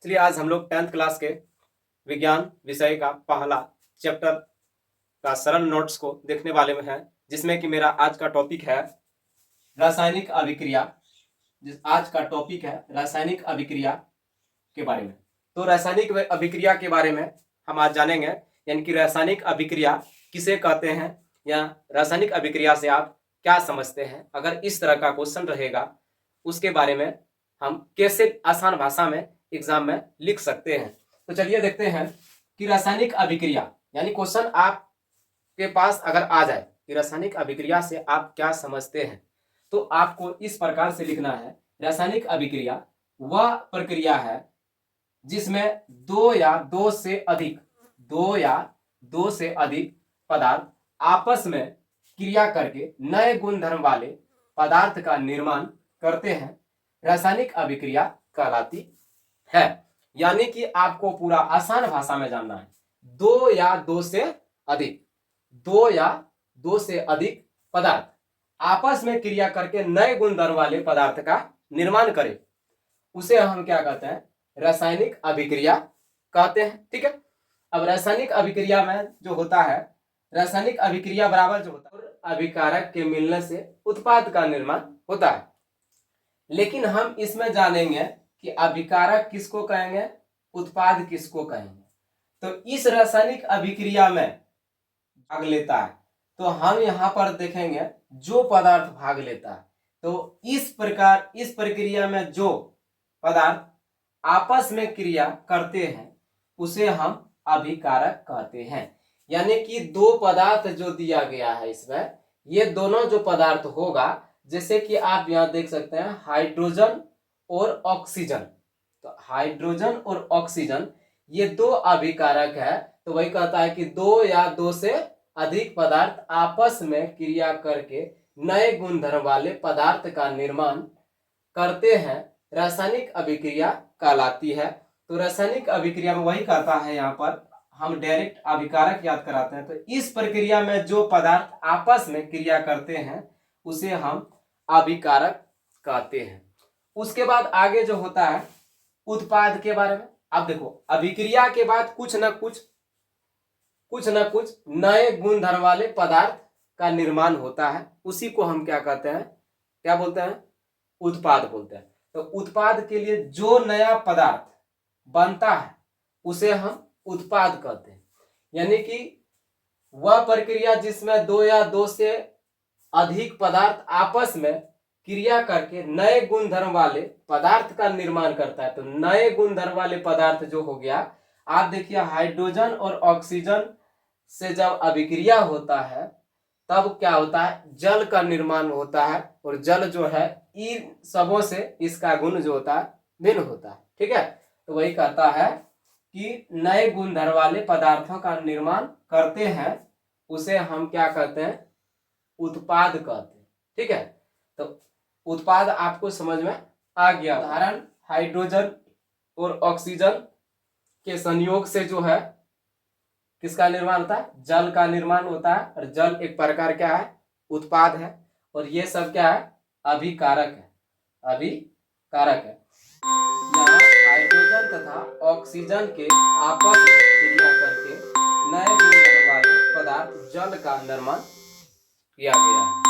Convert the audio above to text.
इसलिए आज हम लोग 10th क्लास के विज्ञान विषय का पहला चैप्टर का सरल नोट्स को देखने वाले में है, जिसमें कि मेरा आज का टॉपिक है रासायनिक अभिक्रिया। आज का टॉपिक है रासायनिक अभिक्रिया के बारे में। तो रासायनिक अभिक्रिया के बारे में हम आज जानेंगे, यानी कि रासायनिक अभिक्रिया किसे कहते हैं या रासायनिक अभिक्रिया से आप क्या समझते हैं। अगर इस तरह का क्वेश्चन रहेगा उसके बारे में हम कैसे आसान भाषा में एग्जाम में लिख सकते हैं। तो चलिए देखते हैं कि रासायनिक अभिक्रिया, यानी क्वेश्चन आपके पास अगर आ जाए कि रासायनिक अभिक्रिया से आप क्या समझते हैं, तो आपको इस प्रकार से लिखना है। रासायनिक अभिक्रिया वह प्रक्रिया है जिसमें दो या दो से अधिक पदार्थ आपस में क्रिया करके नए गुणधर्म वाले पदार्थ का निर्माण करते हैं, रासायनिक अभिक्रिया कहलाती है। यानी कि आपको पूरा आसान भाषा में जानना है। दो या दो से अधिक पदार्थ आपस में क्रिया करके नए गुणधर्म वाले पदार्थ का निर्माण करे, उसे हम क्या कहते हैं? रासायनिक अभिक्रिया कहते हैं। ठीक है। अब रासायनिक अभिक्रिया में जो होता है, रासायनिक अभिक्रिया बराबर जो होता है अभिकारक के मिलने से उत्पाद का निर्माण होता है। लेकिन हम इसमें जानेंगे कि अभिकारक किसको कहेंगे, उत्पाद किसको कहेंगे। तो इस रासायनिक अभिक्रिया में भाग लेता है, तो हम यहाँ पर देखेंगे जो पदार्थ भाग लेता है, तो इस प्रक्रिया में जो पदार्थ आपस में क्रिया करते हैं उसे हम अभिकारक कहते हैं। यानी कि दो पदार्थ जो दिया गया है इसमें, ये दोनों जो पदार्थ होगा, जैसे कि आप यहाँ देख सकते हैं हाइड्रोजन और ऑक्सीजन। तो हाइड्रोजन और ऑक्सीजन ये दो अभिकारक है। तो वही कहता है कि दो या दो से अधिक पदार्थ आपस में क्रिया करके नए गुणधर्म वाले पदार्थ का निर्माण करते हैं, रासायनिक अभिक्रिया कहलाती है। तो रासायनिक अभिक्रिया में वही कहता है, यहाँ पर हम डायरेक्ट अभिकारक याद कराते हैं। तो इस प्रक्रिया में जो पदार्थ आपस में क्रिया करते हैं उसे हम अभिकारक कहते हैं। उसके बाद आगे जो होता है उत्पाद के बारे में। अब देखो, अभिक्रिया के बाद कुछ न कुछ नए गुणधर्म वाले पदार्थ का निर्माण होता है, उसी को हम क्या कहते हैं, क्या बोलते हैं? उत्पाद बोलते हैं। तो उत्पाद के लिए जो नया पदार्थ बनता है उसे हम उत्पाद कहते हैं। यानी कि वह प्रक्रिया जिसमें दो या दो से अधिक पदार्थ आपस में क्रिया करके नए गुणधर्म वाले पदार्थ का निर्माण करता है। तो नए गुणधर्म वाले पदार्थ जो हो गया, आप देखिए हाइड्रोजन और ऑक्सीजन से जब अभिक्रिया होता है तब क्या होता है, जल का निर्माण होता है। और जल जो है इन सबों से इसका गुण जो होता है भिन्न होता है। ठीक है। तो वही कहता है कि नए गुणधर्म वाले पदार्थों का निर्माण करते हैं, उसे हम क्या कहते हैं? उत्पाद कहते हैं। ठीक है। तो उत्पाद आपको समझ में आ गया। उदाहरण, हाइड्रोजन और ऑक्सीजन के संयोग से जो है किसका निर्माण होता है? जल का निर्माण होता है। और जल एक प्रकार क्या है? उत्पाद है। और ये सब क्या है? अभिकारक है। यहाँ हाइड्रोजन तथा ऑक्सीजन के आपस में क्रिया करके नए गुणधर्म वाले पदार्थ जल का निर्माण किया गया है।